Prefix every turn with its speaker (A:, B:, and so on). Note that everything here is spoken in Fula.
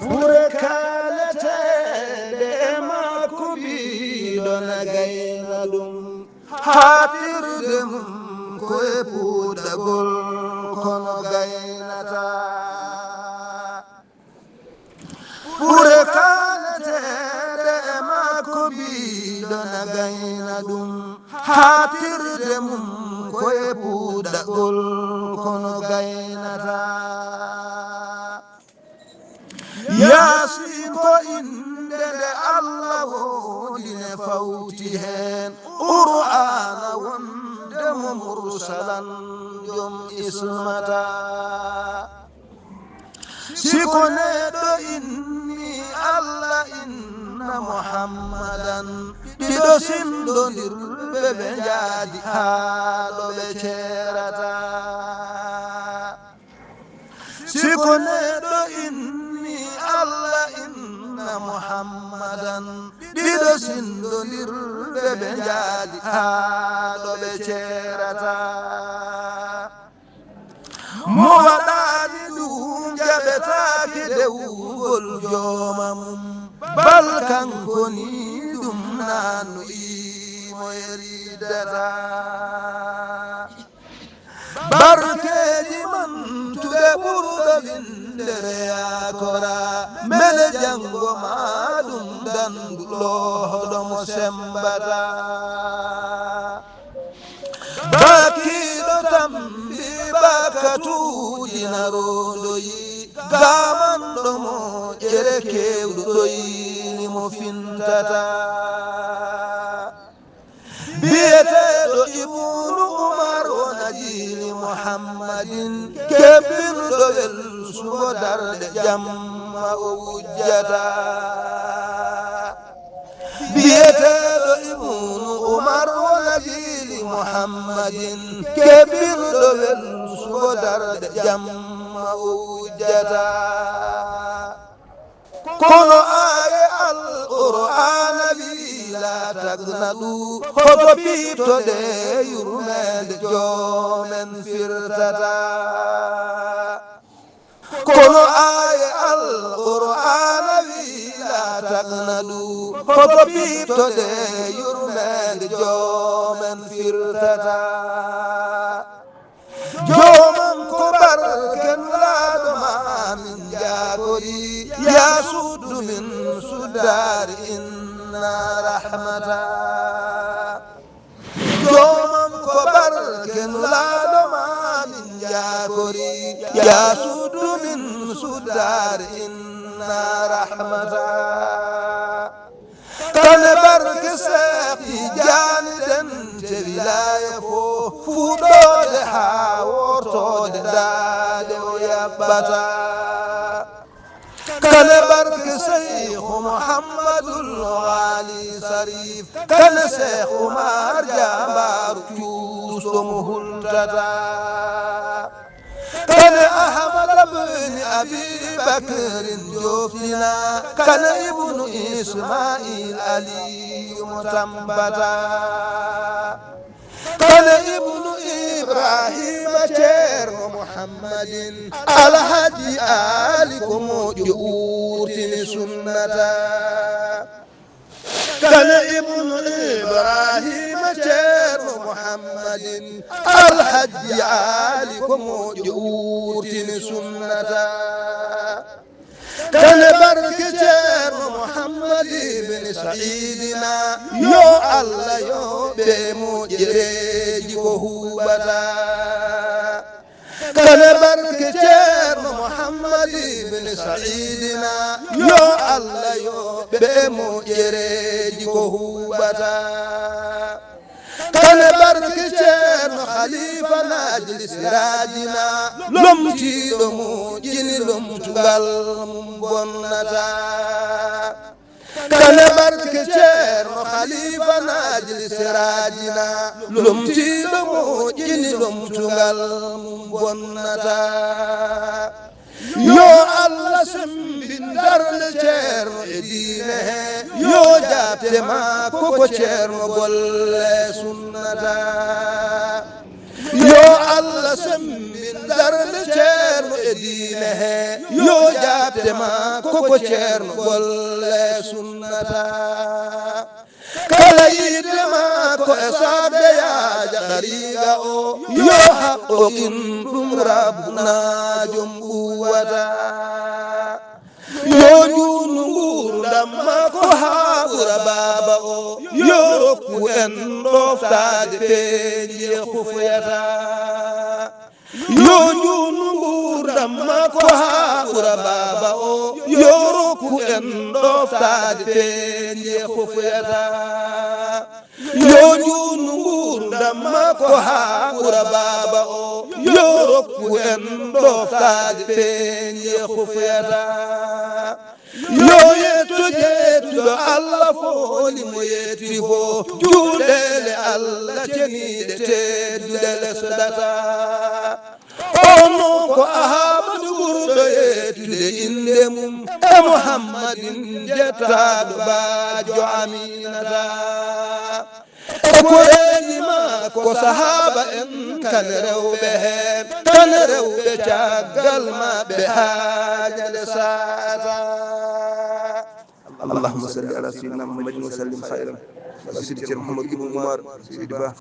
A: ɓure kaletede e makko biɗona gayna ɗum hatirde mum koye puɗagol kono gaynata ɓure kaletede e makko biɗona gayna ɗum hatirde mum koye puɗagol kono gaynata yasin ko inde nde Allah wodine fawti hen qur'ana wondemo mursalan jom ismata siko neɗɗo inni Allah inna muhammadan ɗiɗo sindodirɓe ɓe jaadi haɗo ɓe cerata siko neɗɗo inni Allah inna muhammadan ɗiɗo sindodirɓe ɓe jaadi haɗo ɓe cerata mo waɗani ɗum jaɓetaki dewugol joomam bal kanko ni ɗum nanu imo yeridata barkeji mantude ɓurɗo windere yakora mele jango maɗum dandulohoɗomo sembata bakiɗo tambi bakatuji naroɗoyi gamanɗomo ƴere kewɗo ɗoyini mo fintata biyeteɗo ibnu umar wona jili muhammadin kebbinɗo wel sugo darde jamma o wujjata biyeteɗo ibnu umar wona jili muhammadin kebbinɗo wel sugo darde jamma o wujjata kono aye alqur'ana wi la tagnadu hoto ɓittoɗe yurmede joomen firtata kono aye alqur'ana wi la tagnadu hoto ɓittoɗe yurmede joomen firtata jooman ko barken laaɗo mamin jagori ya suddu min suddari inna rahmata jooman ko barken laaɗo mamin jagori ya suddu min suddari inna rahmata kane barke seehi jani den te wilaya fo fuɗɗode ha wortode daade o yabbata kane barke seyhu mouhammadul wali sarif kane cheikh oumar jambaru cuustomo hultata kane ahmad abni abibacrin joftina kane ibnu ismail ali mo tambata kane ibnu ibrahima ceerno mouhammadin alhaji ali ko moƴƴo urtini sunnata kane ibnu ibrahima ceerno mouhammadin alhaji ali ko moƴƴo urtini sunnata kane barke ceerno mouhammad ibni saidina yo allah yo ɓe moƴƴereji ko huɓata kane barke ceerno mouhammad ibni saidina yo allah yo ɓe moƴƴereji ko huɓata kane barke ceerno khalifa najli sirajina lomtiɗo moƴƴini lomtugal mum bonnata kane barke ceerno khalifa najli sirajina lomtiɗo moƴƴini lomtugal mum bonnata yo allah sembin darde ceerno e diine he yo jabte makko ko ceerno golle sunnata yo allah sembin darde ceerno e diine he yo jaɓte ma koko ceerno golle sunnata kala yiidema ko e sabde yaaja ɗariga o yo haqqokin ɗum rabbuna jom ɓuwata yo njunu ngurdam makko ha ɓura baba o yo rokku en ɗoftade peeji e hufyata yo njunu ngurdam makko ha ɓura baba o yo rokku en ɗoftade peeji e hufyata yo njunu ngurdam makko ha ɓura baba o yo rokku en ɗoftade peeji e hufyata yo yetto jettuɗo Allah fooli mo yetti fo juuɗele Allah teniɗe tedduɗe lesɗata ono ko Ahamadu ɓurɗo yettude inde mum e Muhammadin jettaɗo baajo Aminata e koreji ma ko sahaba en kane rewɓe hen kane rewɓe caggal maɓɓe haajale sata اللهم صل على سيدنا محمد وسلم خيرا سيدي محمد بن عمر سيدي با